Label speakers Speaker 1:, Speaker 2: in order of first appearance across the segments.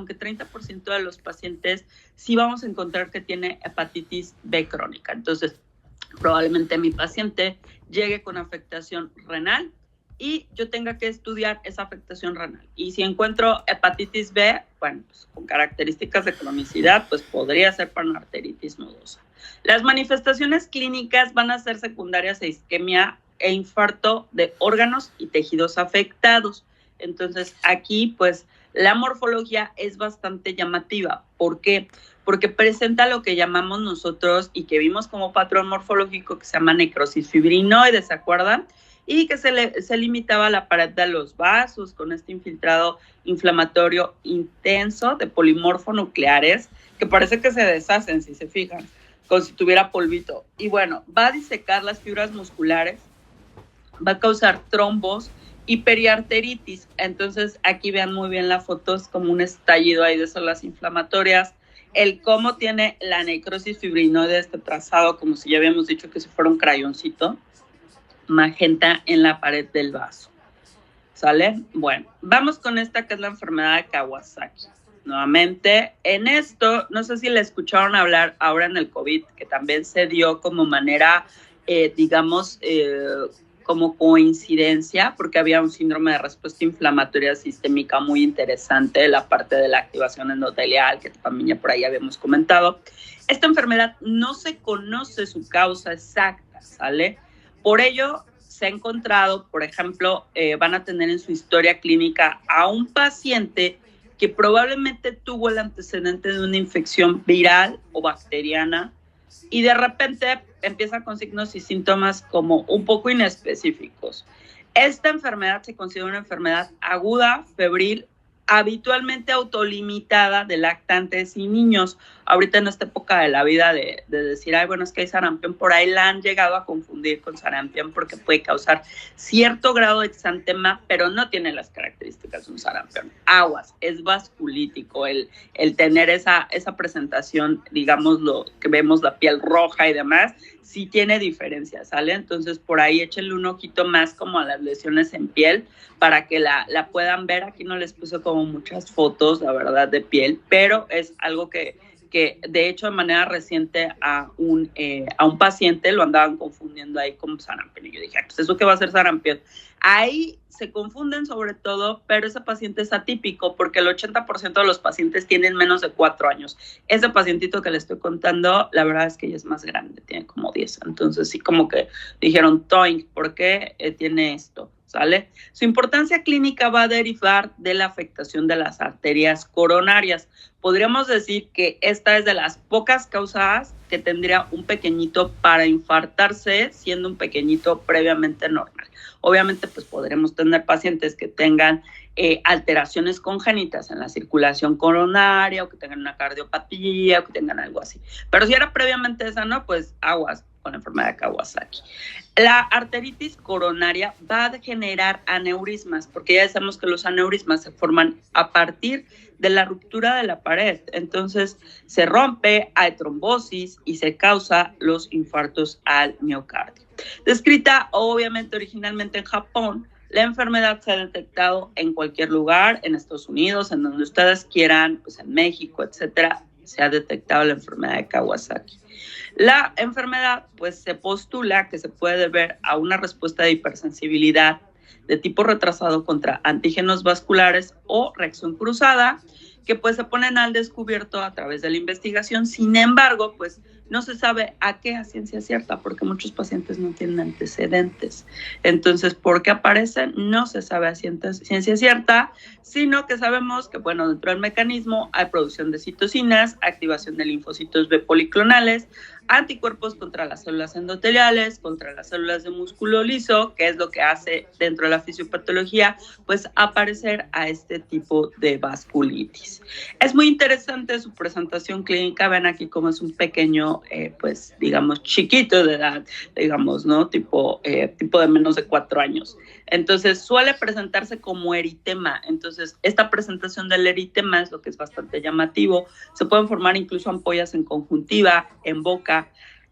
Speaker 1: aunque 30% de los pacientes sí vamos a encontrar que tiene hepatitis B crónica. Entonces, probablemente mi paciente llegue con afectación renal y yo tenga que estudiar esa afectación renal. Y si encuentro hepatitis B, bueno, pues con características de cronicidad, pues podría ser panarteritis nodosa. Las manifestaciones clínicas van a ser secundarias a isquemia e infarto de órganos y tejidos afectados. Entonces, aquí, pues, la morfología es bastante llamativa. ¿Por qué? Porque presenta lo que llamamos nosotros y que vimos como patrón morfológico que se llama necrosis fibrinoide, ¿se acuerdan? Y que se limitaba a la pared de los vasos con este infiltrado inflamatorio intenso de polimorfonucleares que parece que se deshacen, si se fijan, como si tuviera polvito. Y bueno, va a disecar las fibras musculares, va a causar trombos y periarteritis. Entonces, aquí vean muy bien la foto, es como un estallido ahí de células inflamatorias. El cómo tiene la necrosis fibrinoide, este trazado, como si ya habíamos dicho que si fuera un crayoncito, magenta en la pared del vaso. ¿Sale? Bueno, vamos con esta que es la enfermedad de Kawasaki. Nuevamente, en esto, no sé si le escucharon hablar ahora en el COVID, que también se dio como manera, como coincidencia, porque había un síndrome de respuesta inflamatoria sistémica muy interesante, la parte de la activación endotelial, que también ya por ahí habíamos comentado. Esta enfermedad no se conoce su causa exacta, ¿sale? Por ello, se ha encontrado, por ejemplo, van a tener en su historia clínica a un paciente que probablemente tuvo el antecedente de una infección viral o bacteriana y de repente empieza con signos y síntomas como un poco inespecíficos. Esta enfermedad se considera una enfermedad aguda, febril, habitualmente autolimitada de lactantes y niños. Ahorita en esta época de la vida de decir, ay, bueno, es que hay sarampión, por ahí la han llegado a confundir con sarampión porque puede causar cierto grado de exantema, pero no tiene las características de un sarampión. Aguas, es vasculítico el tener esa presentación, digamos, lo que vemos, la piel roja y demás, sí tiene diferencia, ¿sale? Entonces, por ahí échenle un ojito más como a las lesiones en piel para que la puedan ver. Aquí no les puse como muchas fotos, la verdad, de piel, pero es algo que de hecho de manera reciente a un paciente lo andaban confundiendo ahí con sarampión. Y yo dije, pues eso que va a ser sarampión. Ahí se confunden sobre todo, pero ese paciente es atípico porque el 80% de los pacientes tienen menos de 4 años. Ese pacientito que le estoy contando, la verdad es que ella es más grande, tiene como 10. Entonces sí como que dijeron, toink, ¿por qué tiene esto? ¿Sale? Su importancia clínica va a derivar de la afectación de las arterias coronarias. Podríamos decir que esta es de las pocas causas que tendría un pequeñito para infartarse, siendo un pequeñito previamente normal. Obviamente, pues podremos tener pacientes que tengan alteraciones congénitas en la circulación coronaria o que tengan una cardiopatía o que tengan algo así. Pero si era previamente sano, pues aguas con la enfermedad de Kawasaki. La arteritis coronaria va a generar aneurismas, porque ya sabemos que los aneurismas se forman a partir de la ruptura de la pared. Entonces se rompe, hay trombosis y se causa los infartos al miocardio. Descrita obviamente originalmente en Japón, la enfermedad se ha detectado en cualquier lugar, en Estados Unidos, en donde ustedes quieran, pues en México, etcétera, se ha detectado la enfermedad de Kawasaki. La enfermedad, pues, se postula que se puede deber a una respuesta de hipersensibilidad de tipo retrasado contra antígenos vasculares o reacción cruzada, que pues se ponen al descubierto a través de la investigación. Sin embargo, pues no se sabe a qué a ciencia cierta, porque muchos pacientes no tienen antecedentes. Entonces, ¿por qué aparecen? No se sabe a ciencia cierta, sino que sabemos que, bueno, dentro del mecanismo hay producción de citocinas, activación de linfocitos B policlonales, anticuerpos contra las células endoteliales, contra las células de músculo liso, que es lo que hace dentro de la fisiopatología, pues aparecer a este tipo de vasculitis. Es muy interesante su presentación clínica. Ven aquí cómo es un pequeño, pues digamos, chiquito de edad, digamos, ¿no? Tipo de menos de 4 años. Entonces suele presentarse como eritema. Entonces esta presentación del eritema es lo que es bastante llamativo. Se pueden formar incluso ampollas en conjuntiva, en boca.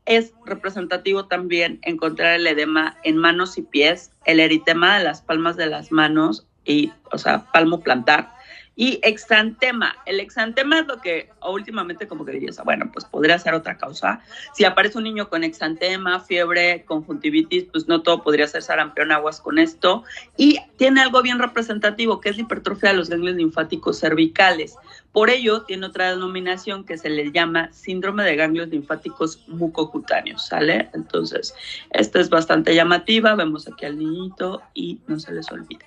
Speaker 1: Es representativo también encontrar el edema en manos y pies, el eritema de las palmas de las manos, y, o sea, palmo plantar, Y exantema. El exantema es lo que últimamente como que dirías, bueno, pues podría ser otra causa. Si aparece un niño con exantema, fiebre, conjuntivitis, pues no todo podría ser sarampión, aguas con esto. Y tiene algo bien representativo, que es la hipertrofia de los ganglios linfáticos cervicales. Por ello, tiene otra denominación que se le llama síndrome de ganglios linfáticos mucocutáneos, ¿sale? Entonces, esta es bastante llamativa. Vemos aquí al niñito y no se les olvide.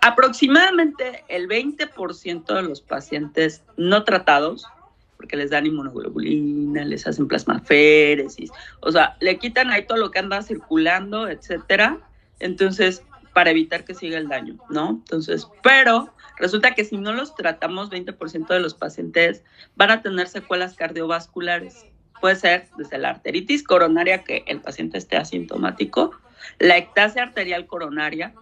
Speaker 1: Aproximadamente el 20% de los pacientes no tratados, porque les dan inmunoglobulina, les hacen plasmaféresis, o sea, le quitan ahí todo lo que anda circulando, etcétera, entonces, para evitar que siga el daño, ¿no? Entonces, pero resulta que si no los tratamos, 20% de los pacientes van a tener secuelas cardiovasculares. Puede ser desde la arteritis coronaria, que el paciente esté asintomático, la ectasia arterial coronaria,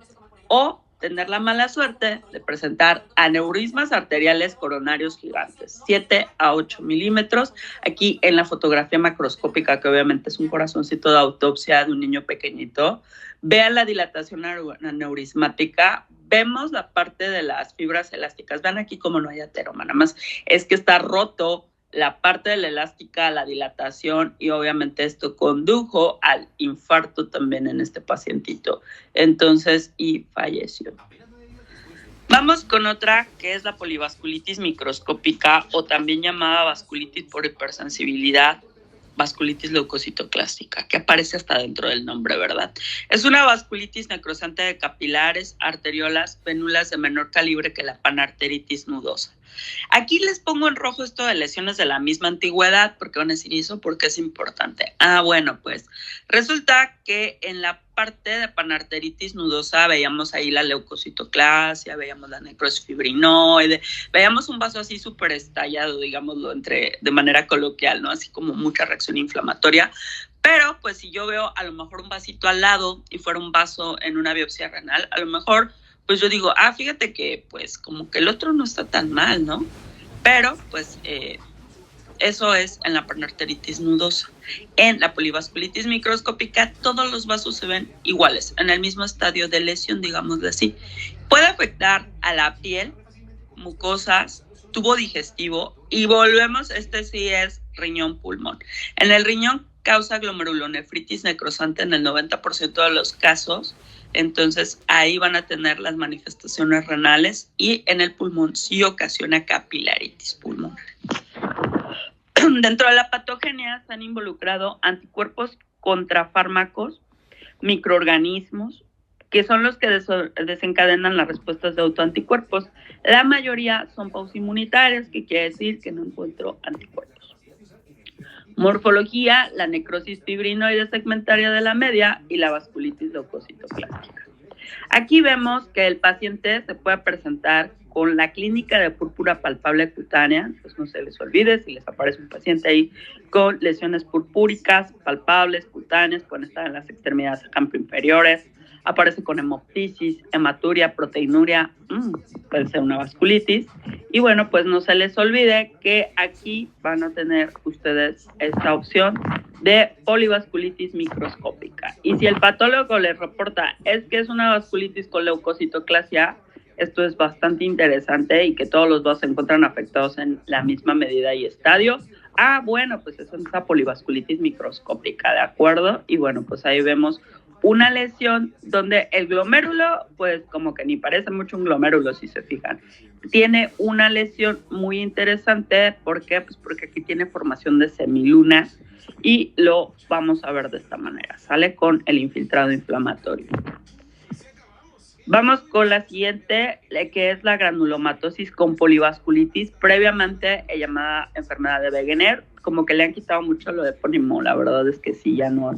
Speaker 1: o tener la mala suerte de presentar aneurismas arteriales coronarios gigantes, 7 a 8 milímetros. Aquí en la fotografía macroscópica, que obviamente es un corazoncito de autopsia de un niño pequeñito, vean la dilatación aneurismática, vemos la parte de las fibras elásticas. Vean aquí cómo no hay ateroma, nada más es que está roto la parte de la elástica, la dilatación, y obviamente esto condujo al infarto también en este pacientito. Entonces, y falleció. Vamos con otra, que es la polivasculitis microscópica, o también llamada vasculitis por hipersensibilidad, vasculitis leucocitoclástica, que aparece hasta dentro del nombre, ¿verdad? Es una vasculitis necrosante de capilares, arteriolas, vénulas de menor calibre que la panarteritis nudosa. Aquí les pongo en rojo esto de lesiones de la misma antigüedad, porque van a decir eso, porque es importante. Bueno, pues resulta que en la parte de panarteritis nudosa veíamos ahí la leucocitoclasia, veíamos la necrosis fibrinoide, veíamos un vaso así súper estallado, digámoslo de manera coloquial, ¿no? Así como mucha reacción inflamatoria. Pero pues si yo veo a lo mejor un vasito al lado y fuera un vaso en una biopsia renal, a lo mejor pues yo digo, fíjate que pues como que el otro no está tan mal, ¿no? Pero pues eso es en la panarteritis nudosa. En la polivasculitis microscópica todos los vasos se ven iguales, en el mismo estadio de lesión, digámoslo así. Puede afectar a la piel, mucosas, tubo digestivo, y volvemos, este sí es riñón-pulmón. En el riñón causa glomerulonefritis necrosante en el 90% de los casos. Entonces ahí van a tener las manifestaciones renales, y en el pulmón sí ocasiona capilaritis pulmonar. Dentro de la patogenia se han involucrado anticuerpos contra fármacos, microorganismos, que son los que desencadenan las respuestas de autoanticuerpos. La mayoría son pausinmunitarias, que quiere decir que no encuentro anticuerpos. Morfología, la necrosis fibrinoide segmentaria de la media y la vasculitis leucocitoclástica. Aquí vemos que el paciente se puede presentar con la clínica de púrpura palpable cutánea, pues no se les olvide, si les aparece un paciente ahí con lesiones purpúricas, palpables, cutáneas, pueden estar en las extremidades campo-inferiores, aparece con hemoptisis, hematuria, proteinuria, puede ser una vasculitis. Y bueno, pues no se les olvide que aquí van a tener ustedes esta opción de polivasculitis microscópica. Y si el patólogo les reporta es que es una vasculitis con leucocitoclasia, esto es bastante interesante, y que todos los dos se encuentran afectados en la misma medida y estadio. Bueno, pues es una polivasculitis microscópica, ¿de acuerdo? Y bueno, pues ahí vemos una lesión donde el glomérulo, pues como que ni parece mucho un glomérulo, si se fijan. Tiene una lesión muy interesante. ¿Por qué? Pues porque aquí tiene formación de semiluna, y lo vamos a ver de esta manera. Sale con el infiltrado inflamatorio. Vamos con la siguiente, que es la granulomatosis con polivasculitis, previamente llamada enfermedad de Wegener. Como que le han quitado mucho lo de epónimo, la verdad es que sí, ya no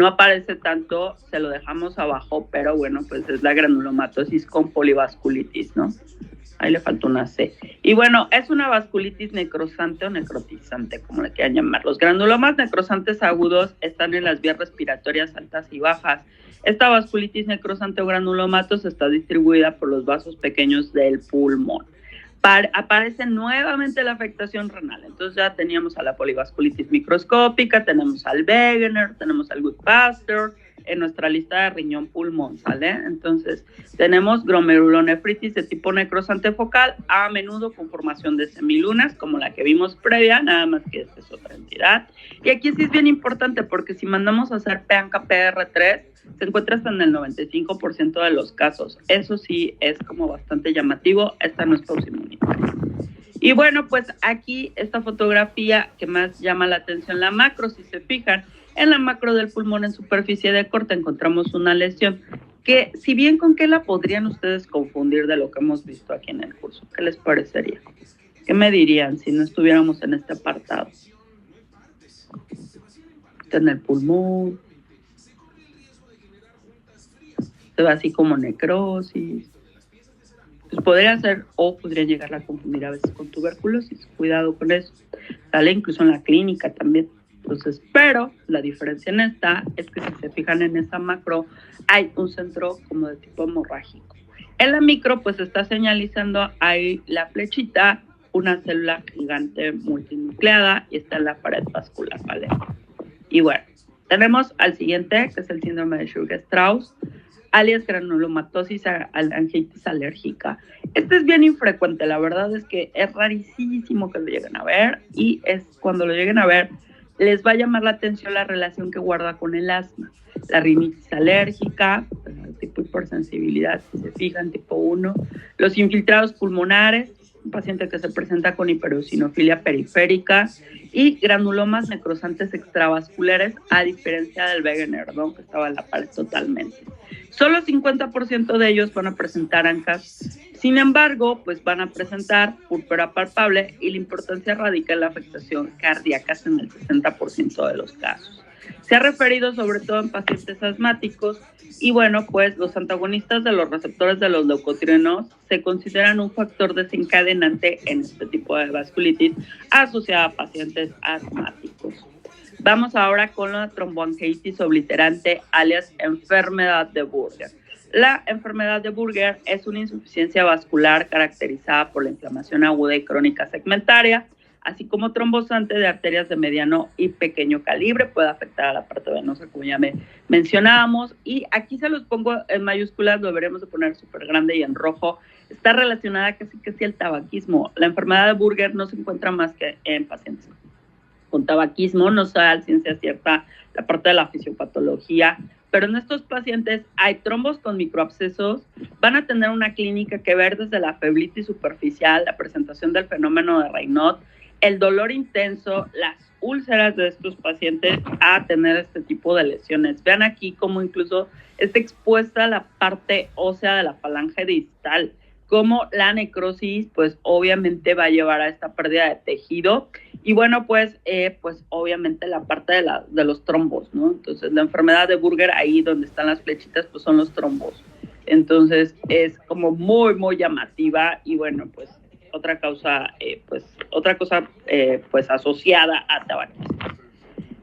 Speaker 1: aparece tanto, se lo dejamos abajo, pero bueno, pues es la granulomatosis con polivasculitis, ¿no? Ahí le falta una C. Y bueno, es una vasculitis necrosante o necrotizante, como le quieran llamar. Los granulomas necrosantes agudos están en las vías respiratorias altas y bajas. Esta vasculitis necrosante o granulomatos está distribuida por los vasos pequeños del pulmón. Aparece nuevamente la afectación renal. Entonces ya teníamos a la polivasculitis microscópica, tenemos al Wegener, tenemos al Goodpasture, en nuestra lista de riñón-pulmón, ¿sale? Entonces, tenemos glomerulonefritis de tipo necrosante focal, a menudo con formación de semilunas, como la que vimos previa, nada más que esta es otra entidad. Y aquí sí es bien importante, porque si mandamos a hacer PANCA-PR3, se encuentra hasta en el 95% de los casos. Eso sí es como bastante llamativo, esta no es causa inmunitaria. Y bueno, pues aquí esta fotografía que más llama la atención, la macro, si se fijan, en la macro del pulmón en superficie de corte encontramos una lesión que, si bien con qué la podrían ustedes confundir de lo que hemos visto aquí en el curso, ¿qué les parecería? ¿Qué me dirían si no estuviéramos en este apartado? Está en el pulmón, se ve así como necrosis. Pues podría ser o podrían llegar a confundir a veces con tuberculosis. Cuidado con eso. Sale incluso en la clínica también. Entonces, pero la diferencia en esta es que si se fijan en esa macro, hay un centro como de tipo hemorrágico. En la micro, pues está señalizando ahí la flechita, una célula gigante multinucleada y está en la pared vascular, ¿vale? Y bueno, tenemos al siguiente, que es el síndrome de Sjögren-Strauss, alias granulomatosis angiitis alérgica. Este es bien infrecuente, la verdad es que es rarísimo que lo lleguen a ver, y es cuando lo lleguen a ver, les va a llamar la atención la relación que guarda con el asma. La rinitis alérgica, tipo hipersensibilidad, si se fijan, tipo 1. Los infiltrados pulmonares, un paciente que se presenta con hiperosinofilia periférica, y granulomas necrosantes extravasculares, a diferencia del Wegener, ¿no?, que estaba en la pared totalmente. Solo 50% de ellos van a presentar ANCAS. Sin embargo, pues van a presentar púrpura palpable, y la importancia radica en la afectación cardíaca en el 60% de los casos. Se ha referido sobre todo en pacientes asmáticos, y bueno, pues los antagonistas de los receptores de los leucotrienos se consideran un factor desencadenante en este tipo de vasculitis asociada a pacientes asmáticos. Vamos ahora con la tromboangiitis obliterante, alias enfermedad de Buerger. La enfermedad de Buerger es una insuficiencia vascular caracterizada por la inflamación aguda y crónica segmentaria, así como trombosante de arterias de mediano y pequeño calibre. Puede afectar a la parte venosa, como ya mencionábamos, y aquí se los pongo en mayúsculas, lo deberemos de poner súper grande y en rojo. Está relacionada casi al tabaquismo. La enfermedad de Buerger no se encuentra más que en pacientes con tabaquismo, no sabe a ciencia cierta la parte de la fisiopatología, pero en estos pacientes hay trombos con microabscesos, van a tener una clínica que ver desde la febritis superficial, la presentación del fenómeno de Raynaud, el dolor intenso, las úlceras de estos pacientes a tener este tipo de lesiones. Vean aquí cómo incluso está expuesta la parte ósea de la falange distal, como la necrosis, pues obviamente va a llevar a esta pérdida de tejido, y bueno, pues obviamente la parte de los trombos, ¿no? Entonces la enfermedad de Buerger, ahí donde están las flechitas, pues son los trombos. Entonces es como muy, muy llamativa, y bueno, pues otra cosa asociada a tabaquismo.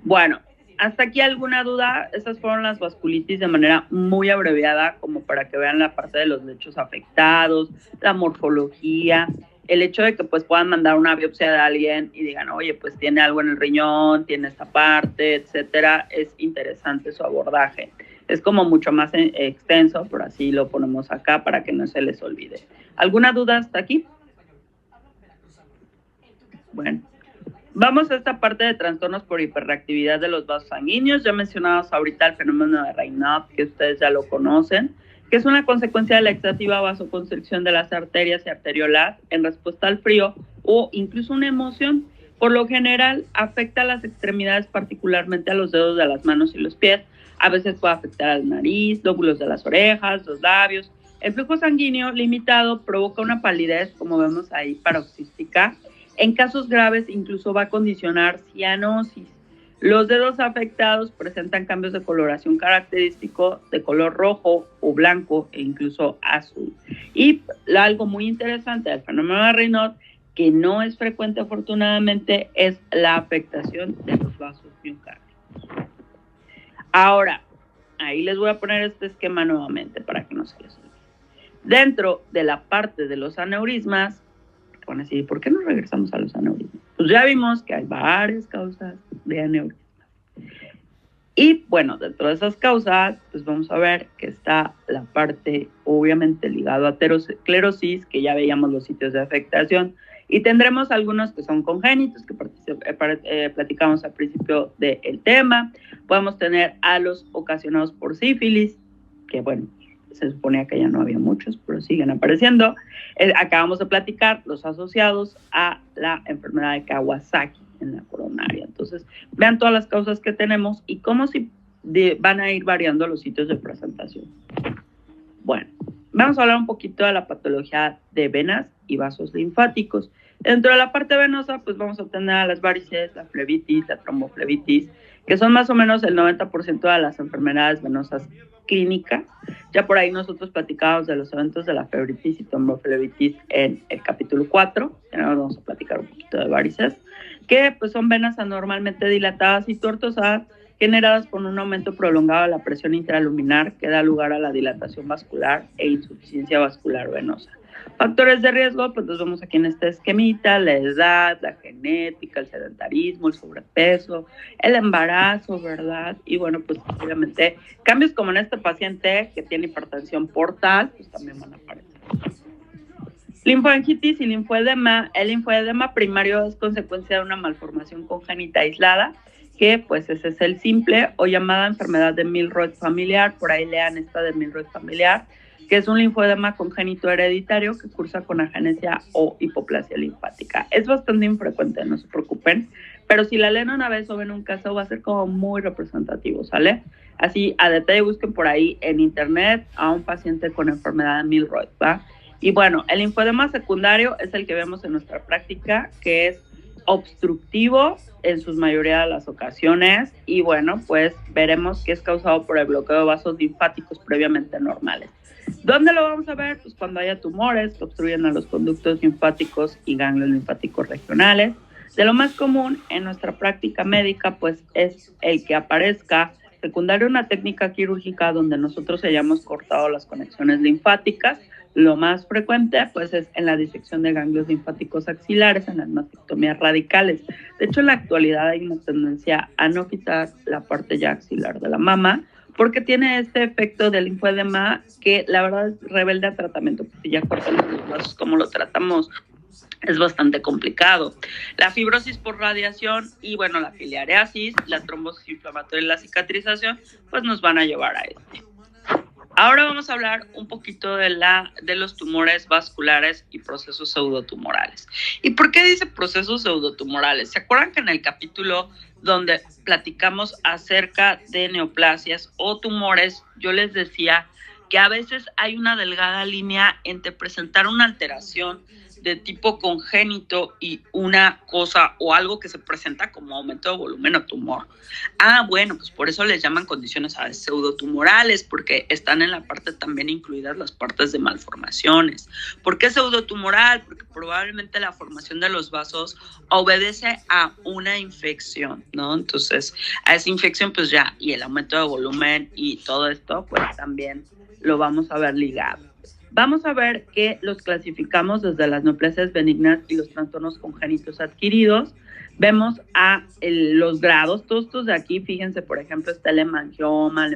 Speaker 1: Bueno, ¿hasta aquí alguna duda? Estas fueron las vasculitis de manera muy abreviada, como para que vean la parte de los lechos afectados, la morfología, el hecho de que pues puedan mandar una biopsia de alguien y digan, oye, pues tiene algo en el riñón, tiene esta parte, etcétera. Es interesante su abordaje. Es como mucho más extenso, pero así lo ponemos acá para que no se les olvide. ¿Alguna duda hasta aquí? Bueno. Vamos a esta parte de trastornos por hiperreactividad de los vasos sanguíneos. Ya mencionamos ahorita el fenómeno de Raynaud, que ustedes ya lo conocen, que es una consecuencia de la excesiva vasoconstricción de las arterias y arteriolas en respuesta al frío o incluso una emoción. Por lo general, afecta a las extremidades, particularmente a los dedos de las manos y los pies. A veces puede afectar al nariz, lóbulos de las orejas, los labios. El flujo sanguíneo limitado provoca una palidez, como vemos ahí, paroxística. En casos graves incluso va a condicionar cianosis. Los dedos afectados presentan cambios de coloración característicos de color rojo o blanco e incluso azul. Y algo muy interesante del fenómeno de Raynaud, que no es frecuente afortunadamente, es la afectación de los vasos miocárdiicos. Ahora, ahí les voy a poner este esquema nuevamente para que no se les olvide. Dentro de la parte de los aneurismas, van a decir, ¿por qué no regresamos a los aneurismas? Pues ya vimos que hay varias causas de aneurismas. Y bueno, dentro de esas causas, pues vamos a ver que está la parte obviamente ligada a aterosclerosis, que ya veíamos los sitios de afectación, y tendremos algunos que son congénitos, que platicamos al principio del tema. Podemos tener a los ocasionados por sífilis, que bueno, se suponía que ya no había muchos, pero siguen apareciendo. Acabamos de platicar los asociados a la enfermedad de Kawasaki en la coronaria. Entonces, vean todas las causas que tenemos y cómo van a ir variando los sitios de presentación. Bueno, vamos a hablar un poquito de la patología de venas y vasos linfáticos. Dentro de la parte venosa, pues vamos a tener las varices, la flebitis, la tromboflebitis, que son más o menos el 90% de las enfermedades venosas clínicas. Ya por ahí nosotros platicábamos de los eventos de la flebitis y tromboflebitis en el capítulo 4, que ahora vamos a platicar un poquito de varices, que pues son venas anormalmente dilatadas y tortuosas generadas por un aumento prolongado de la presión intraluminar que da lugar a la dilatación vascular e insuficiencia vascular venosa. Factores de riesgo, pues los vemos aquí en esta esquemita: la edad, la genética, el sedentarismo, el sobrepeso, el embarazo, ¿verdad? Y bueno, pues obviamente cambios como en este paciente que tiene hipertensión portal, pues también van a aparecer. Linfoangitis y linfoedema. El linfoedema primario es consecuencia de una malformación congénita aislada, que pues ese es el simple o llamada enfermedad de Milroy familiar. Por ahí lean esta de Milroy familiar, que es un linfoedema congénito hereditario que cursa con agenesia o hipoplasia linfática. Es bastante infrecuente, no se preocupen, pero si la leen una vez o ven un caso va a ser como muy representativo, ¿sale? Así, a detalle busquen por ahí en internet a un paciente con enfermedad de Milroy, ¿va? Y bueno, el linfoedema secundario es el que vemos en nuestra práctica, que es obstructivo en su mayoría de las ocasiones, y bueno, pues veremos que es causado por el bloqueo de vasos linfáticos previamente normales. ¿Dónde lo vamos a ver? Pues cuando haya tumores que obstruyen a los conductos linfáticos y ganglios linfáticos regionales. De lo más común en nuestra práctica médica, pues es el que aparezca secundario a una técnica quirúrgica donde nosotros hayamos cortado las conexiones linfáticas. Lo más frecuente, pues, es en la disección de ganglios linfáticos axilares, en las mastectomías radicales. De hecho, en la actualidad hay una tendencia a no quitar la parte ya axilar de la mama, porque tiene este efecto del linfoedema que la verdad es rebelde a tratamiento, porque si ya cortamos los vasos, ¿cómo lo tratamos? Es bastante complicado. La fibrosis por radiación y bueno, la filiariasis, la trombosis inflamatoria y la cicatrización, pues nos van a llevar a esto. Ahora vamos a hablar un poquito de los tumores vasculares y procesos pseudotumorales. ¿Y por qué dice procesos pseudotumorales? ¿Se acuerdan que en el capítulo donde platicamos acerca de neoplasias o tumores, yo les decía que a veces hay una delgada línea entre presentar una alteración de tipo congénito y una cosa o algo que se presenta como aumento de volumen o tumor? Bueno, pues por eso les llaman condiciones pseudotumorales, porque están en la parte también incluidas las partes de malformaciones. ¿Por qué pseudotumoral? Porque probablemente la formación de los vasos obedece a una infección, ¿no? Entonces, a esa infección pues ya, y el aumento de volumen y todo esto, pues también lo vamos a ver ligado. Vamos a ver que los clasificamos desde las neoplasias benignas y los trastornos congénitos adquiridos. Vemos a los grados, todos estos de aquí, fíjense, por ejemplo, está el hemangioma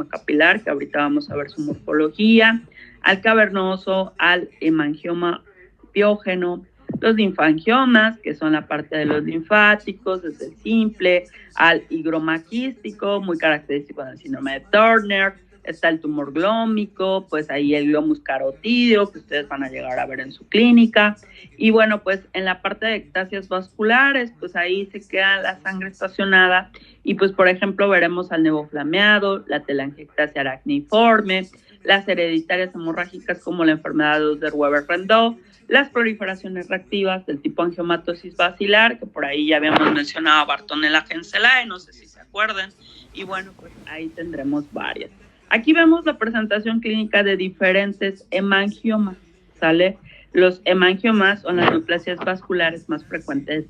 Speaker 1: capilar, que ahorita vamos a ver su morfología, al cavernoso, al hemangioma piógeno, los linfangiomas, que son la parte de los linfáticos, desde el simple, al higromaquístico, muy característico del síndrome de Turner. Está el tumor glómico, pues ahí el glomus carotídeo, que ustedes van a llegar a ver en su clínica. Y bueno, pues en la parte de ectasias vasculares, pues ahí se queda la sangre estacionada. Y pues, por ejemplo, veremos al nevoflameado, la telangiectasia aracneiforme, las hereditarias hemorrágicas como la enfermedad de Usder-Weber-Rendow, las proliferaciones reactivas del tipo angiomatosis basilar, que por ahí ya habíamos mencionado a Bartonella Genselae, no sé si se acuerdan. Y bueno, pues ahí tendremos varias. Aquí vemos la presentación clínica de diferentes hemangiomas, ¿sale? Los hemangiomas son las neoplasias vasculares más frecuentes,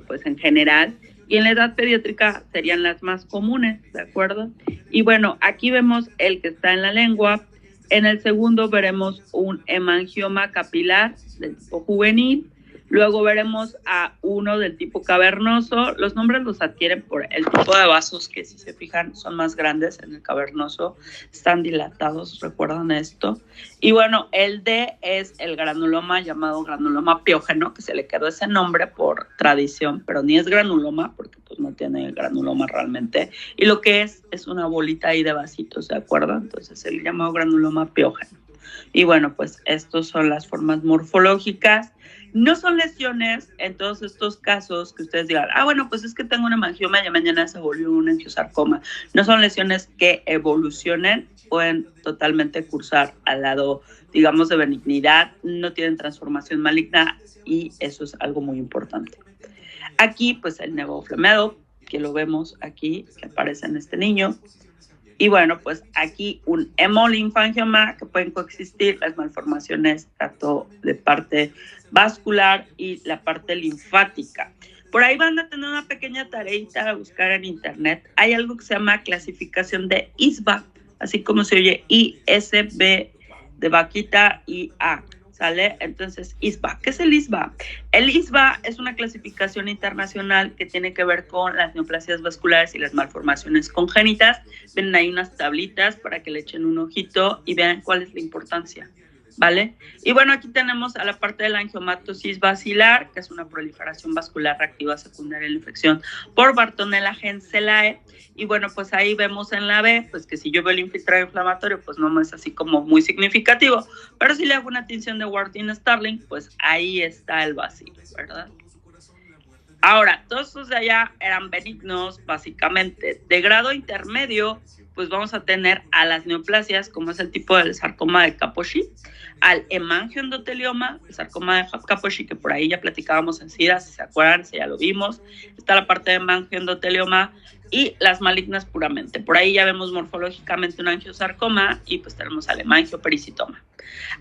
Speaker 1: pues en general, y en la edad pediátrica serían las más comunes, ¿de acuerdo? Y bueno, aquí vemos el que está en la lengua. En el segundo veremos un hemangioma capilar del tipo juvenil. Luego veremos a uno del tipo cavernoso. Los nombres los adquieren por el tipo de vasos que, si se fijan, son más grandes en el cavernoso. Están dilatados, recuerdan esto. Y bueno, el D es el granuloma llamado granuloma piógeno, que se le quedó ese nombre por tradición, pero ni es granuloma, porque pues no tiene granuloma realmente. Y lo que es una bolita ahí de vasitos, ¿de acuerdo? Entonces, el llamado granuloma piógeno. Y bueno, pues estas son las formas morfológicas. No son lesiones en todos estos casos que ustedes digan, bueno, pues es que tengo una hemangioma y mañana se volvió un angiosarcoma. No son lesiones que evolucionen, pueden totalmente cursar al lado, digamos, de benignidad, no tienen transformación maligna y eso es algo muy importante. Aquí, pues el nevoflemedo, que lo vemos aquí, que aparece en este niño. Y bueno, pues aquí un hemolinfangioma, que pueden coexistir las malformaciones tanto de parte vascular y la parte linfática. Por ahí van a tener una pequeña tareita a buscar en internet. Hay algo que se llama clasificación de ISBA, así como se oye ISB de vaquita y A. ¿Sale? Entonces, ISBA. ¿Qué es el ISBA? El ISBA es una clasificación internacional que tiene que ver con las neoplasias vasculares y las malformaciones congénitas. Ven ahí unas tablitas para que le echen un ojito y vean cuál es la importancia, ¿vale? Y bueno, aquí tenemos a la parte de la angiomatosis basilar, que es una proliferación vascular reactiva secundaria de la infección por Bartonella Henselae. Y bueno, pues ahí vemos en la B, pues que si yo veo el infiltrado inflamatorio, pues no es así como muy significativo. Pero si le hago una tinción de Wardin-Starling, pues ahí está el bacilo, ¿verdad? Ahora, todos estos de allá eran benignos, básicamente. De grado intermedio, pues vamos a tener a las neoplasias, como es el tipo del sarcoma de Kaposi, al hemangioendotelioma, el sarcoma de Kaposi, que por ahí ya platicábamos en SIDA, si se acuerdan, si ya lo vimos. Está la parte de hemangioendotelioma y las malignas puramente. Por ahí ya vemos morfológicamente un angiosarcoma y pues tenemos al hemangiopericitoma.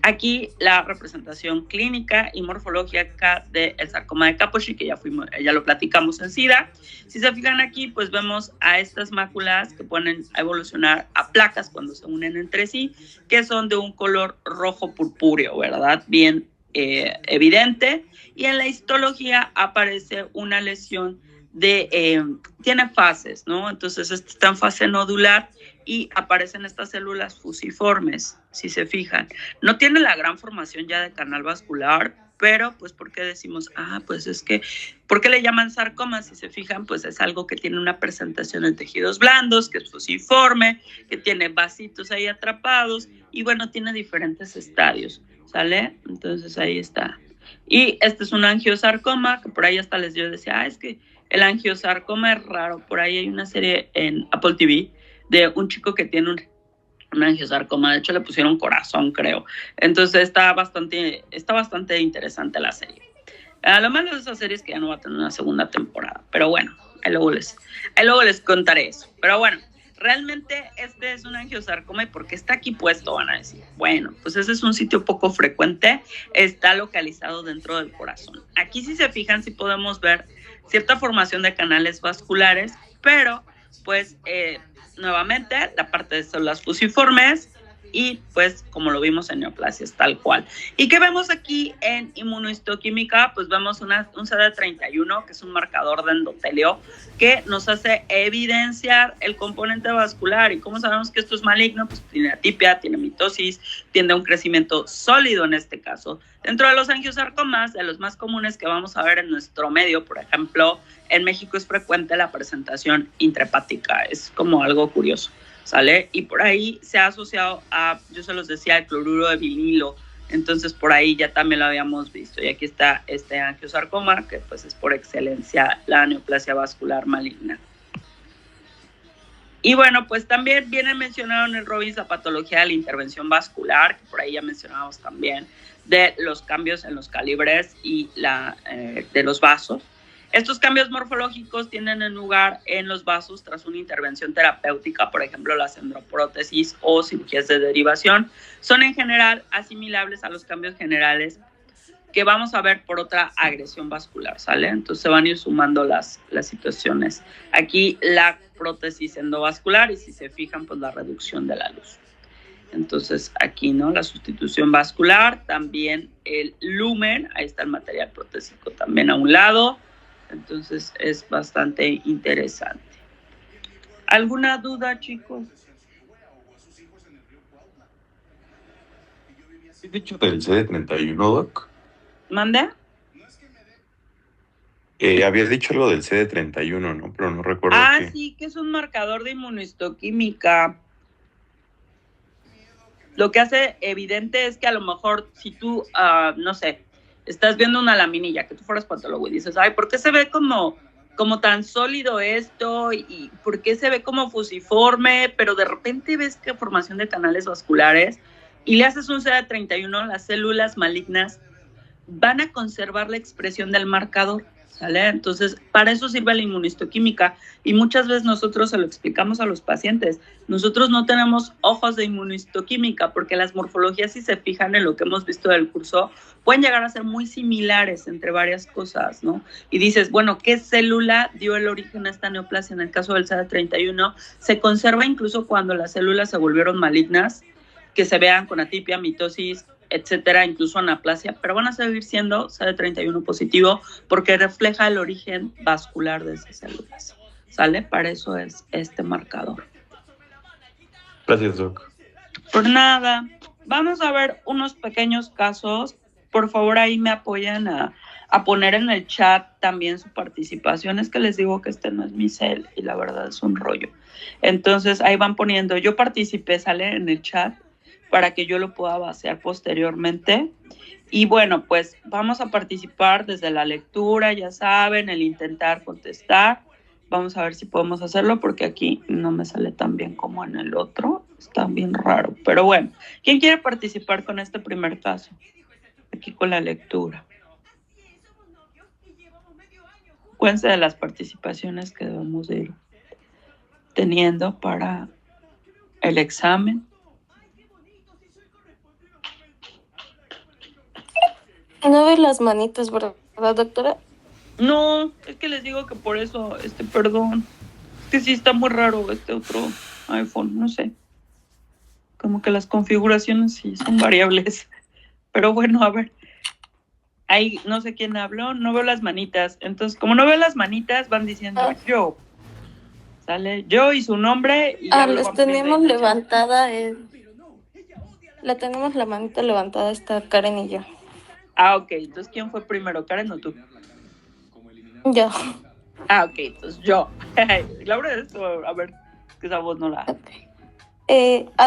Speaker 1: Aquí la representación clínica y morfológica del sarcoma de Kaposi, que ya lo platicamos en SIDA. Si se fijan aquí, pues vemos a estas máculas que pueden evolucionar a placas cuando se unen entre sí, que son de un color rojo purpúreo, ¿verdad? Bien evidente. Y en la histología aparece una lesión tiene fases, ¿no? Entonces está en fase nodular y aparecen estas células fusiformes, si se fijan. No tiene la gran formación ya de canal vascular, pero pues ¿por qué decimos? Pues es que, ¿por qué le llaman sarcoma? Si se fijan, pues es algo que tiene una presentación en tejidos blandos, que es fusiforme, que tiene vasitos ahí atrapados y bueno, tiene diferentes estadios, ¿sale? Entonces ahí está. Y este es un angiosarcoma, que por ahí hasta les yo decía, es que el angiosarcoma es raro. Por ahí hay una serie en Apple TV de un chico que tiene un angiosarcoma. De hecho, le pusieron corazón, creo. Entonces, está bastante interesante la serie. Lo malo de esa serie es que ya no va a tener una segunda temporada. Pero bueno, ahí luego les contaré eso. Pero bueno, realmente este es un angiosarcoma. ¿Y por qué está aquí puesto? Van a decir. Bueno, pues ese es un sitio poco frecuente. Está localizado dentro del corazón. Aquí, si se fijan, sí podemos ver cierta formación de canales vasculares, pero pues nuevamente la parte de células fusiformes y pues como lo vimos en neoplasias tal cual. ¿Y qué vemos aquí en inmunohistoquímica? Pues vemos un CD31, que es un marcador de endotelio que nos hace evidenciar el componente vascular. ¿Y cómo sabemos que esto es maligno? Pues tiene atipia, tiene mitosis, tiene un crecimiento sólido en este caso. Dentro de los angiosarcomas, de los más comunes que vamos a ver en nuestro medio, por ejemplo, en México es frecuente la presentación intrahepática. Es como algo curioso, ¿sale? Y por ahí se ha asociado yo se los decía, el cloruro de vinilo. Entonces, por ahí ya también lo habíamos visto. Y aquí está este angiosarcoma, que pues es por excelencia la neoplasia vascular maligna. Y bueno, pues también viene mencionado en el Robbins la patología de la intervención vascular, que por ahí ya mencionamos también, de los cambios en los calibres y de los vasos. Estos cambios morfológicos tienen lugar en los vasos tras una intervención terapéutica, por ejemplo, las endoprótesis o cirugías de derivación. Son en general asimilables a los cambios generales que vamos a ver por otra agresión vascular, ¿sale? Entonces se van a ir sumando las situaciones. Aquí la prótesis endovascular y si se fijan, pues la reducción de la luz. Entonces aquí, ¿no? La sustitución vascular, también el lumen, ahí está el material protésico también a un lado. Entonces es bastante interesante. ¿Alguna duda, chicos?
Speaker 2: ¿He dicho del CD31, Doc?
Speaker 1: ¿Mande?
Speaker 2: Había dicho algo del CD31, ¿no? Pero no recuerdo qué.
Speaker 1: Sí, que es un marcador de inmunistoquímica. Lo que hace evidente es que a lo mejor si tú, no sé, estás viendo una laminilla, que tú fueras patólogo y dices, ay, ¿por qué se ve como tan sólido esto? ¿Y por qué se ve como fusiforme? Pero de repente ves que formación de canales vasculares y le haces un CD31, las células malignas van a conservar la expresión del marcador, ¿sale? Entonces, para eso sirve la inmunistoquímica y muchas veces nosotros se lo explicamos a los pacientes. Nosotros no tenemos ojos de inmunistoquímica porque las morfologías, si se fijan en lo que hemos visto del curso, pueden llegar a ser muy similares entre varias cosas, ¿no? Y dices, bueno, ¿qué célula dio el origen a esta neoplasia? En el caso del CD31, se conserva incluso cuando las células se volvieron malignas, que se vean con atipia, mitosis, etcétera, incluso anaplasia, pero van a seguir siendo CD31 positivo porque refleja el origen vascular de esas células. ¿Sale? Para eso es este marcador.
Speaker 2: Gracias, Doc.
Speaker 1: Por nada. Vamos a ver unos pequeños casos. Por favor, ahí me apoyan a poner en el chat también su participación. Es que les digo que este no es mi cel y la verdad es un rollo. Entonces, ahí van poniendo, yo participé, sale en el chat para que yo lo pueda vaciar posteriormente. Y bueno, pues vamos a participar desde la lectura, ya saben, el intentar contestar. Vamos a ver si podemos hacerlo porque aquí no me sale tan bien como en el otro. Está bien raro. Pero bueno, ¿quién quiere participar con este primer caso? Aquí con la lectura. Cuéntense de las participaciones que debemos de ir teniendo para el examen.
Speaker 3: No ves las manitas, ¿verdad, doctora?
Speaker 1: No, es que les digo que por eso, perdón. Es que sí está muy raro este otro iPhone, no sé. Como que las configuraciones sí son variables. Pero bueno, a ver. Ahí no sé quién habló, no veo las manitas. Entonces, como no veo las manitas, van diciendo yo. ¿Sale? Yo y su nombre. Y
Speaker 3: las tenemos levantada. La tenemos la manita levantada, está Karen y yo.
Speaker 1: Ok. Entonces, ¿quién fue primero, Karen o tú?
Speaker 3: Yo.
Speaker 1: Ok. Entonces, yo. Laura, esto, a ver, que esa voz no la...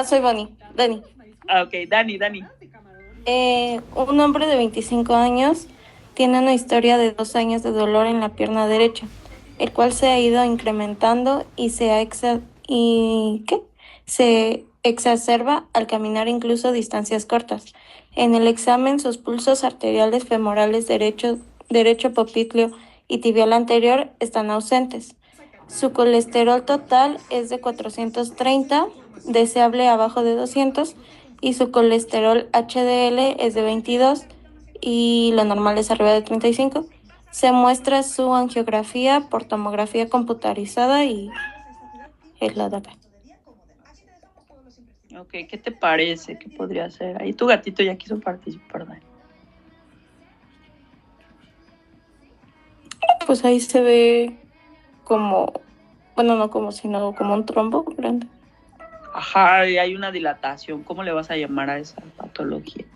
Speaker 3: Soy Dani.
Speaker 1: Ok, Dani.
Speaker 3: Un hombre de 25 años tiene una historia de 2 años de dolor en la pierna derecha, el cual se ha ido incrementando y se exacerba al caminar incluso distancias cortas. En el examen, sus pulsos arteriales femorales derecho popliteo y tibial anterior están ausentes. Su colesterol total es de 430, deseable abajo de 200, y su colesterol HDL es de 22 y lo normal es arriba de 35. Se muestra su angiografía por tomografía computarizada y es la data.
Speaker 1: Ok, ¿qué te parece? ¿Qué podría ser? Ahí tu gatito ya quiso participar, Dani.
Speaker 3: Pues ahí se ve como, bueno, no como, sino como un trombo grande.
Speaker 1: Ajá, y hay una dilatación. ¿Cómo le vas a llamar a esa patología?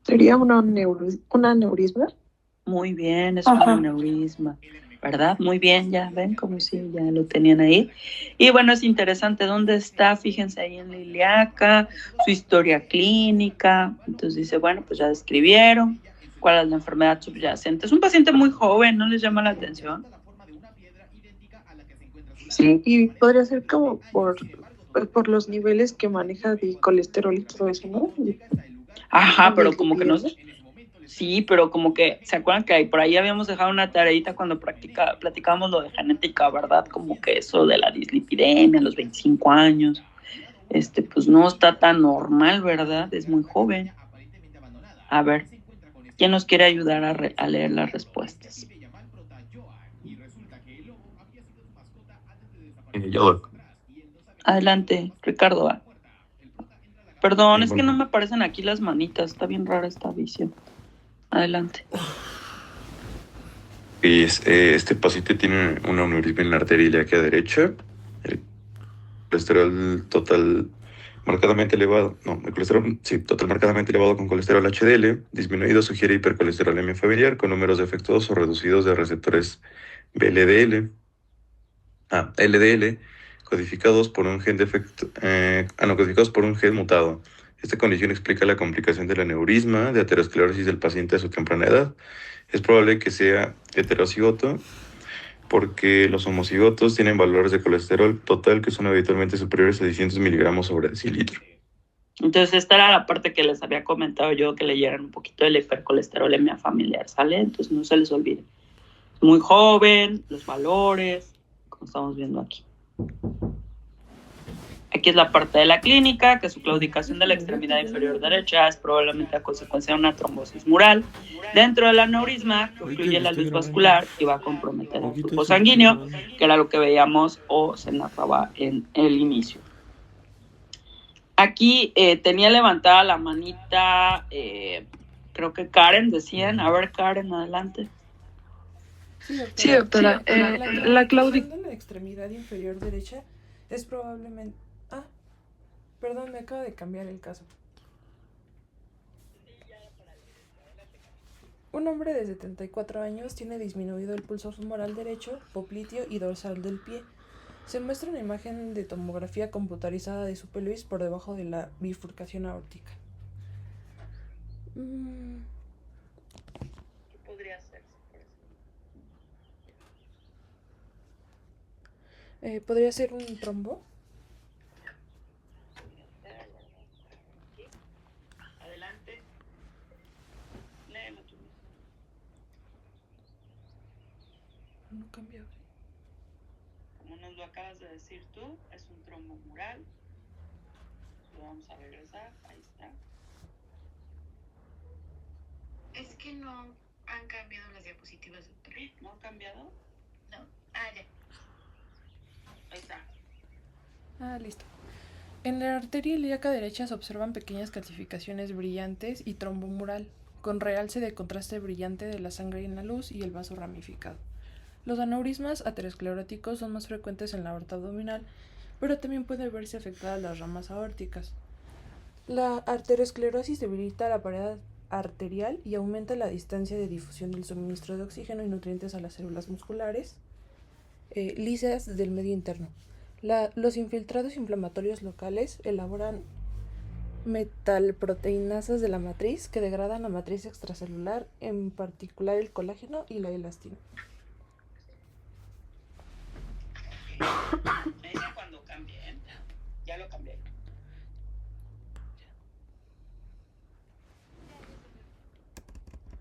Speaker 4: ¿Sería un aneurisma?
Speaker 1: Muy bien, es un aneurisma, ¿verdad? Muy bien, ya ven como si ya lo tenían ahí. Y bueno, es interesante dónde está, fíjense ahí en la ilíaca, su historia clínica. Entonces dice, bueno, pues ya describieron cuál es la enfermedad subyacente. Es un paciente muy joven, ¿no les llama la atención?
Speaker 4: Sí, y podría ser como por los niveles que maneja de colesterol y todo eso, ¿no?
Speaker 1: Ajá, pero como que no... Sí, pero como que, ¿se acuerdan que por ahí habíamos dejado una tareita cuando platicábamos lo de genética, ¿verdad? Como que eso de la dislipidemia a los 25 años, pues no está tan normal, ¿verdad? Es muy joven. A ver, ¿quién nos quiere ayudar a leer las respuestas?
Speaker 2: Yo, Doc.
Speaker 1: Adelante, Ricardo. Perdón, es que
Speaker 2: bueno.
Speaker 1: no me aparecen aquí las manitas. Está bien rara esta visión. Adelante.
Speaker 2: Este paciente tiene un aneurisma en la arteria ilíaca derecha. El colesterol total marcadamente elevado. No, el colesterol, sí, total marcadamente elevado con colesterol HDL. Disminuido sugiere hipercolesterolemia familiar con números defectuosos o reducidos de receptores LDL, codificados por un gen codificados por un gen mutado. Esta condición explica la complicación del aneurisma de aterosclerosis del paciente a su temprana edad. Es probable que sea heterocigoto porque los homocigotos tienen valores de colesterol total que son habitualmente superiores a 600 miligramos sobre decilitro.
Speaker 1: Entonces esta era la parte que les había comentado yo, que leyeran un poquito de la hipercolesterolemia familiar, ¿sale? Entonces no se les olvide. Muy joven, los valores, como estamos viendo aquí. Aquí es la parte de la clínica, que su claudicación de la extremidad inferior derecha es probablemente a consecuencia de una trombosis mural dentro del aneurisma, que obstruye la luz vascular y va a comprometer el flujo sanguíneo, que era lo que veíamos o se narraba en el inicio. Aquí tenía levantada la manita, creo que Karen, decían. A ver, Karen, adelante.
Speaker 4: Sí, doctora. La claudicación
Speaker 5: en la extremidad inferior derecha es probablemente... perdón, me acaba de cambiar el caso. Un hombre de 74 años tiene disminuido el pulso femoral derecho, popliteo y dorsal del pie. Se muestra una imagen de tomografía computarizada de su pelvis por debajo de la bifurcación aórtica.
Speaker 1: ¿Qué podría ser?
Speaker 5: ¿Podría ser un trombo?
Speaker 1: Adelante. Léelo tú.
Speaker 5: No cambió.
Speaker 1: Como nos lo acabas de decir tú, es un trombo mural. Lo vamos a regresar. Ahí está.
Speaker 6: Es que no han cambiado las diapositivas, doctor.
Speaker 1: ¿No ha cambiado?
Speaker 6: No. Ya.
Speaker 1: Ahí está.
Speaker 5: Listo. En la arteria ilíaca derecha se observan pequeñas calcificaciones brillantes y trombo mural, con realce de contraste brillante de la sangre en la luz y el vaso ramificado. Los aneurismas ateroscleróticos son más frecuentes en la aorta abdominal, pero también puede verse afectadas las ramas aórticas. La arteriosclerosis debilita la pared arterial y aumenta la distancia de difusión del suministro de oxígeno y nutrientes a las células musculares lisas del medio interno. Los infiltrados inflamatorios locales elaboran metalproteinasas de la matriz que degradan la matriz extracelular, en particular el colágeno y la elastina.
Speaker 1: Me dice cuando cambie, ¿eh? Ya lo cambié.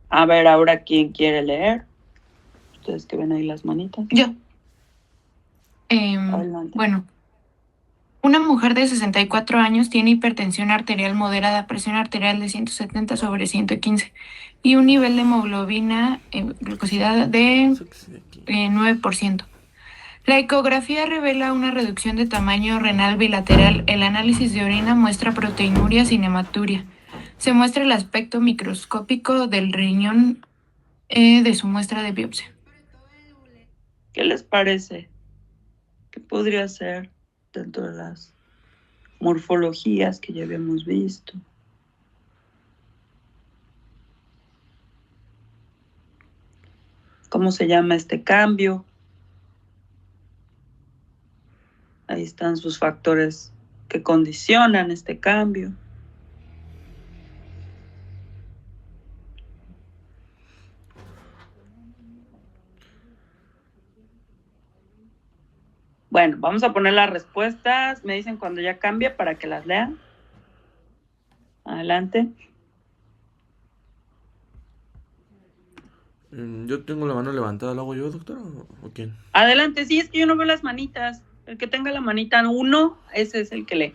Speaker 1: A ver, ahora, ¿quién quiere leer? Ustedes que ven ahí las manitas.
Speaker 7: Yo.
Speaker 1: Adelante.
Speaker 7: Bueno, una mujer de 64 años tiene hipertensión arterial moderada, presión arterial de 170/115 y un nivel de hemoglobina, glucosidad de 9%. La ecografía revela una reducción de tamaño renal bilateral. El análisis de orina muestra proteinuria sin hematuria. Se muestra el aspecto microscópico del riñón de su muestra de biopsia.
Speaker 1: ¿Qué les parece? ¿Qué podría ser dentro de las morfologías que ya habíamos visto? ¿Cómo se llama este cambio? Ahí están sus factores que condicionan este cambio. Bueno, vamos a poner las respuestas. Me dicen cuando ya cambie para que las lean. Adelante.
Speaker 8: Yo tengo la mano levantada, ¿lo hago yo, doctora, o quién?
Speaker 1: Adelante, sí, es que yo no veo las manitas. El que tenga la manita 1, ese es el que lee.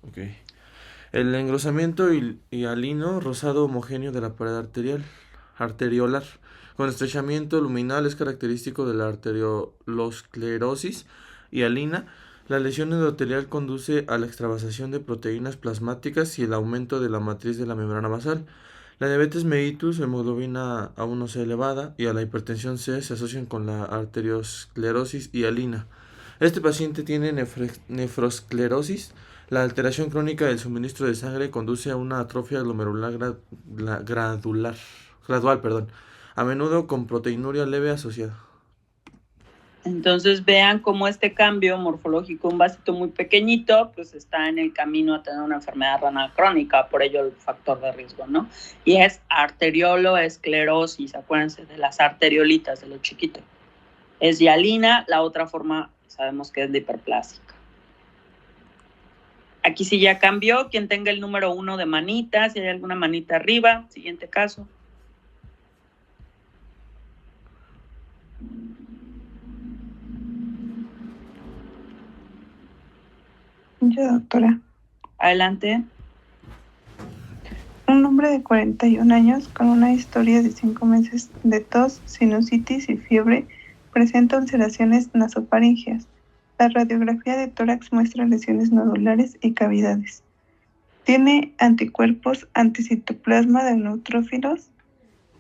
Speaker 8: Ok. El engrosamiento hialino rosado homogéneo de la pared arteriolar, con estrechamiento luminal, es característico de la arteriolosclerosis hialina La lesión endotelial conduce a la extravasación de proteínas plasmáticas y el aumento de la matriz de la membrana basal. La diabetes mellitus, hemoglobina A1C elevada y a la hipertensión C se asocian con la arteriosclerosis hialina. Este paciente tiene nefrosclerosis. La alteración crónica del suministro de sangre conduce a una atrofia glomerular gradual, a menudo con proteinuria leve asociada.
Speaker 1: Entonces vean cómo este cambio morfológico, un vasito muy pequeñito, pues está en el camino a tener una enfermedad renal crónica, por ello el factor de riesgo, ¿no? Y es arterioloesclerosis, acuérdense de las arteriolitas, de lo chiquito. Es hialina, la otra forma sabemos que es la hiperplásica. Aquí sí ya cambió, quien tenga el número 1 de manita, si hay alguna manita arriba, siguiente caso.
Speaker 9: Yo, doctora.
Speaker 1: Adelante.
Speaker 9: Un hombre de 41 años con una historia de 5 meses de tos, sinusitis y fiebre presenta ulceraciones nasofaríngeas. La radiografía de tórax muestra lesiones nodulares y cavidades. Tiene anticuerpos anticitoplasma de neutrófilos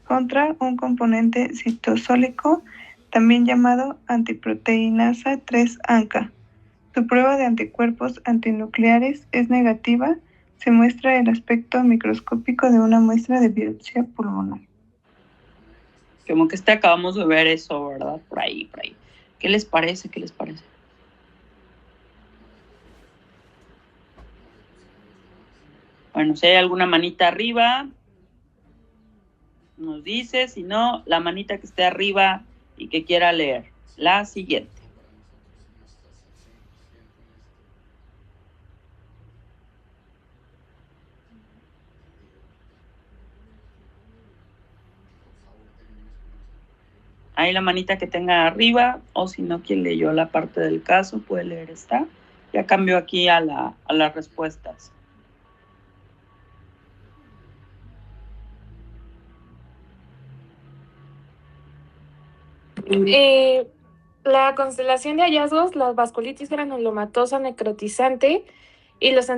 Speaker 9: contra un componente citosólico, también llamado antiproteinasa 3-ANCA. Su prueba de anticuerpos antinucleares es negativa. Se muestra el aspecto microscópico de una muestra de biopsia pulmonar.
Speaker 1: Como que acabamos de ver eso, ¿verdad? Por ahí. ¿Qué les parece? Bueno, si hay alguna manita arriba, nos dice. Si no, la manita que esté arriba y que quiera leer. La siguiente. Ahí la manita que tenga arriba, o si no, quien leyó la parte del caso puede leer esta. Ya cambió aquí a las respuestas.
Speaker 10: La constelación de hallazgos, la vasculitis granulomatosa necrotizante y los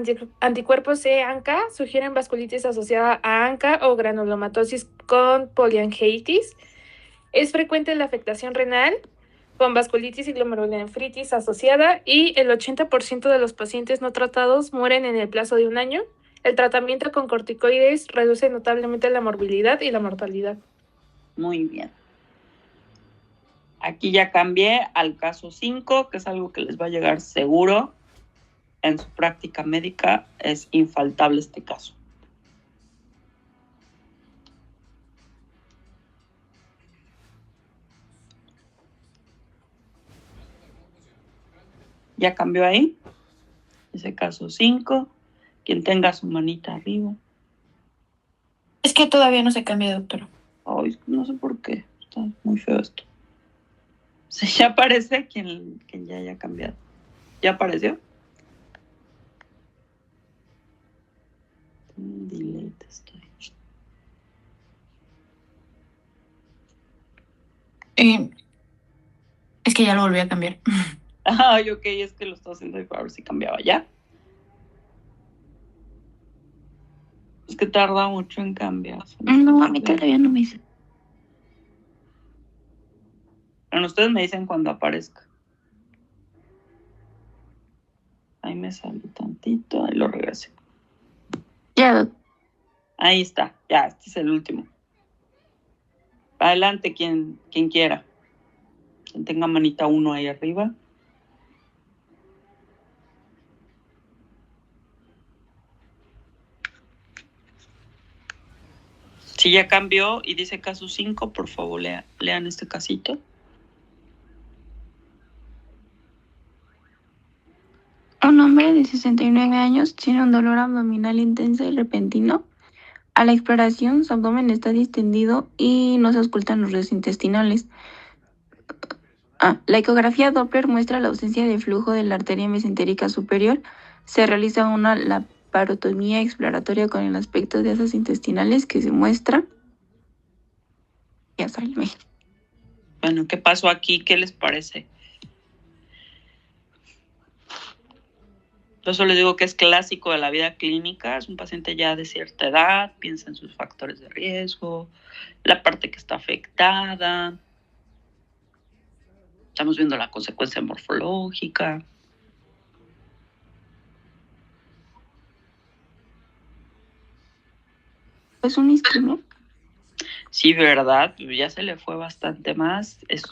Speaker 10: anticuerpos E-ANCA sugieren vasculitis asociada a ANCA o granulomatosis con poliangeitis. Es frecuente la afectación renal con vasculitis y glomerulonefritis asociada y el 80% de los pacientes no tratados mueren en el plazo de 1 año. El tratamiento con corticoides reduce notablemente la morbilidad y la mortalidad.
Speaker 1: Muy bien. Aquí ya cambié al caso 5, que es algo que les va a llegar seguro en su práctica médica. Es infaltable este caso. Ya cambió ahí. Ese caso 5. Quien tenga su manita arriba.
Speaker 7: Es que todavía no se cambia, doctora.
Speaker 1: Ay, no sé por qué. Está muy feo esto. Sí, ya aparece quien ya haya cambiado. ¿Ya apareció? Delete estoy.
Speaker 7: Es que ya lo volví a cambiar.
Speaker 1: Ay, ok, es que lo estoy haciendo para ver si cambiaba ya. Es que tarda mucho en cambiar.
Speaker 7: No, a mí todavía no me dice.
Speaker 1: Bueno, ustedes me dicen cuando aparezca. Ahí me sale tantito, ahí lo regresé.
Speaker 7: Ya.
Speaker 1: Ahí está, ya, este es el último. Adelante, quien quiera. Quien tenga manita 1 ahí arriba. Si ya cambió y dice caso 5, por favor lean este casito.
Speaker 3: Un hombre de 69 años tiene un dolor abdominal intenso y repentino. A la exploración, su abdomen está distendido y no se auscultan los ríos intestinales. La ecografía Doppler muestra la ausencia de flujo de la arteria mesentérica superior. Se realiza una laparotomía exploratoria con el aspecto de asas intestinales que se muestra. Ya sale.
Speaker 1: Bueno, ¿qué pasó aquí? ¿Qué les parece? Por eso les digo que es clásico de la vida clínica, es un paciente ya de cierta edad, piensa en sus factores de riesgo, la parte que está afectada, estamos viendo la consecuencia morfológica.
Speaker 3: ¿Es un isquemia?
Speaker 1: Sí, ¿verdad? Ya se le fue bastante más, es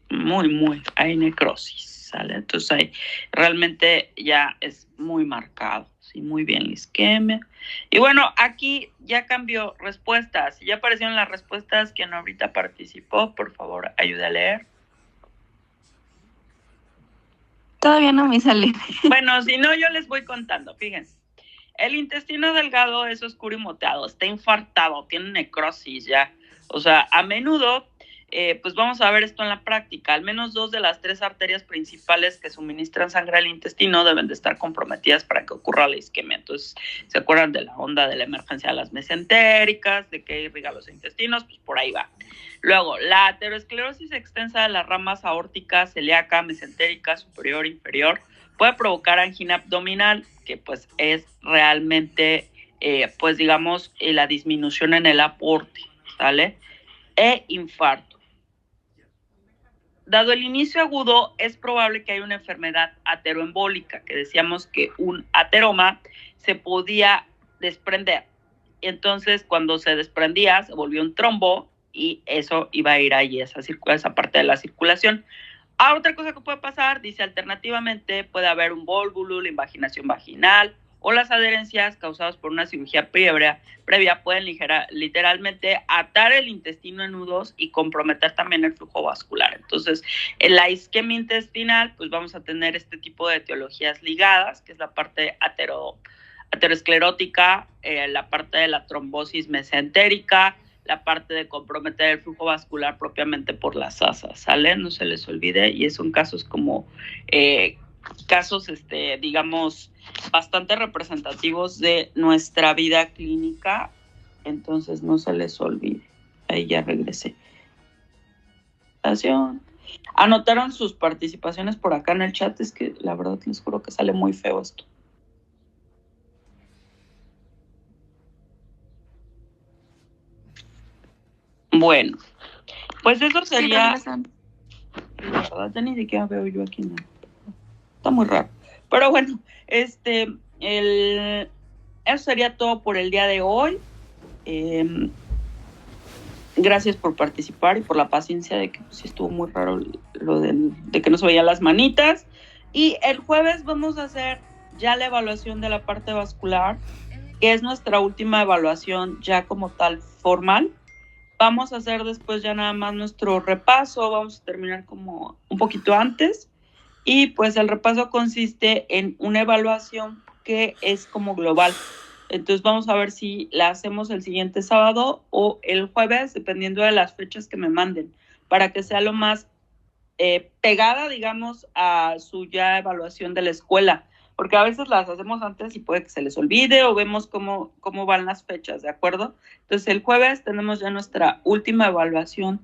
Speaker 1: muy, hay necrosis, ¿sale? Entonces ahí realmente ya es muy marcado, sí, muy bien la isquemia. Y bueno, aquí ya cambió respuestas, ya aparecieron las respuestas. Quien ahorita participó, por favor, ayude a leer.
Speaker 3: Todavía no me sale.
Speaker 1: Bueno, si no, yo les voy contando, fíjense. El intestino delgado es oscuro y moteado, está infartado, tiene necrosis ya. O sea, a menudo, pues vamos a ver esto en la práctica. Al menos 2 de las 3 arterias principales que suministran sangre al intestino deben de estar comprometidas para que ocurra la isquemia. Entonces, ¿se acuerdan de la onda de la emergencia de las mesentéricas, de que irriga los intestinos? Pues por ahí va. Luego, la aterosclerosis extensa de las ramas aórtica, celíaca, mesentérica, superior, inferior, puede provocar angina abdominal, que pues es realmente, pues digamos, la disminución en el aporte, ¿sale? E infarto. Dado el inicio agudo, es probable que haya una enfermedad ateroembólica, que decíamos que un ateroma se podía desprender. Entonces, cuando se desprendía, se volvió un trombo y eso iba a ir ahí, esa parte de la circulación. Otra cosa que puede pasar, dice, alternativamente puede haber un vólvulo, la invaginación vaginal o las adherencias causadas por una cirugía previa pueden literalmente atar el intestino en nudos y comprometer también el flujo vascular. Entonces, en la isquemia intestinal, pues vamos a tener este tipo de etiologías ligadas, que es la parte aterosclerótica, la parte de la trombosis mesentérica, la parte de comprometer el flujo vascular propiamente por las asas, ¿sale? No se les olvide, y son casos como, digamos, bastante representativos de nuestra vida clínica, entonces no se les olvide. Ahí ya regresé. Anotaron sus participaciones por acá en el chat, es que la verdad les juro que sale muy feo esto. Bueno, pues eso sería... La verdad, ya ni siquiera veo yo aquí nada. Está muy raro. Pero bueno, eso sería todo por el día de hoy. Gracias por participar y por la paciencia de que pues, sí estuvo muy raro lo de que no se veían las manitas. Y el jueves vamos a hacer ya la evaluación de la parte vascular, que es nuestra última evaluación ya como tal formal. Vamos a hacer después ya nada más nuestro repaso, vamos a terminar como un poquito antes, y pues el repaso consiste en una evaluación que es como global. Entonces vamos a ver si la hacemos el siguiente sábado o el jueves, dependiendo de las fechas que me manden, para que sea lo más pegada, digamos, a su ya evaluación de la escuela, porque a veces las hacemos antes y puede que se les olvide o vemos cómo van las fechas, ¿de acuerdo? Entonces el jueves tenemos ya nuestra última evaluación,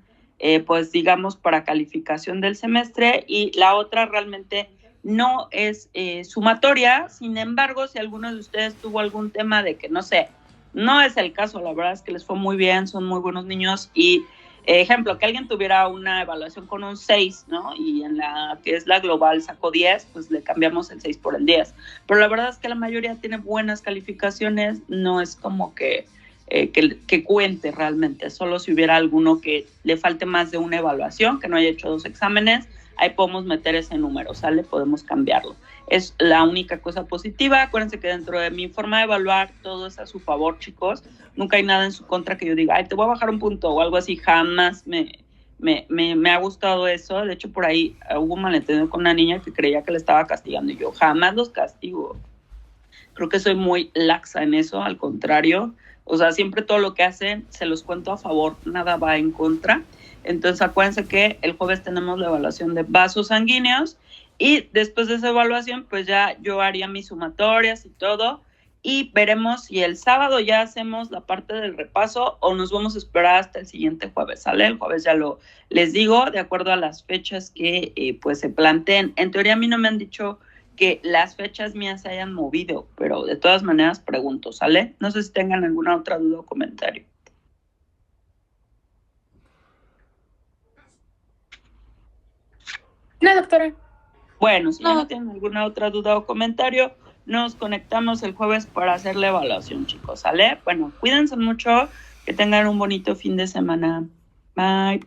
Speaker 1: pues digamos, para calificación del semestre, y la otra realmente no es sumatoria. Sin embargo, si alguno de ustedes tuvo algún tema de que, no sé, no es el caso, la verdad es que les fue muy bien, son muy buenos niños, y ejemplo, que alguien tuviera una evaluación con un 6, ¿no? Y en la que es la global sacó 10, pues le cambiamos el 6 por el 10. Pero la verdad es que la mayoría tiene buenas calificaciones, no es como que cuente realmente. Solo si hubiera alguno que le falte más de una evaluación, que no haya hecho 2 exámenes, ahí podemos meter ese número, ¿sale? Podemos cambiarlo. Es la única cosa positiva. Acuérdense que dentro de mi forma de evaluar todo es a su favor, chicos. Nunca hay nada en su contra que yo diga, ay, te voy a bajar un punto o algo así. Jamás me ha gustado eso. De hecho, por ahí hubo un malentendido con una niña que creía que le estaba castigando, y yo jamás los castigo. Creo que soy muy laxa en eso, al contrario. O sea, siempre todo lo que hacen se los cuento a favor, nada va en contra. Entonces, acuérdense que el jueves tenemos la evaluación de vasos sanguíneos, y después de esa evaluación, pues ya yo haría mis sumatorias y todo, y veremos si el sábado ya hacemos la parte del repaso o nos vamos a esperar hasta el siguiente jueves, ¿sale? El jueves ya les digo, de acuerdo a las fechas que pues se planteen. En teoría a mí no me han dicho que las fechas mías se hayan movido, pero de todas maneras pregunto, ¿sale? No sé si tengan alguna otra duda o comentario.
Speaker 10: No, doctora.
Speaker 1: Bueno, si ya no tienen alguna otra duda o comentario, nos conectamos el jueves para hacer la evaluación, chicos, ¿sale? Bueno, cuídense mucho, que tengan un bonito fin de semana. Bye.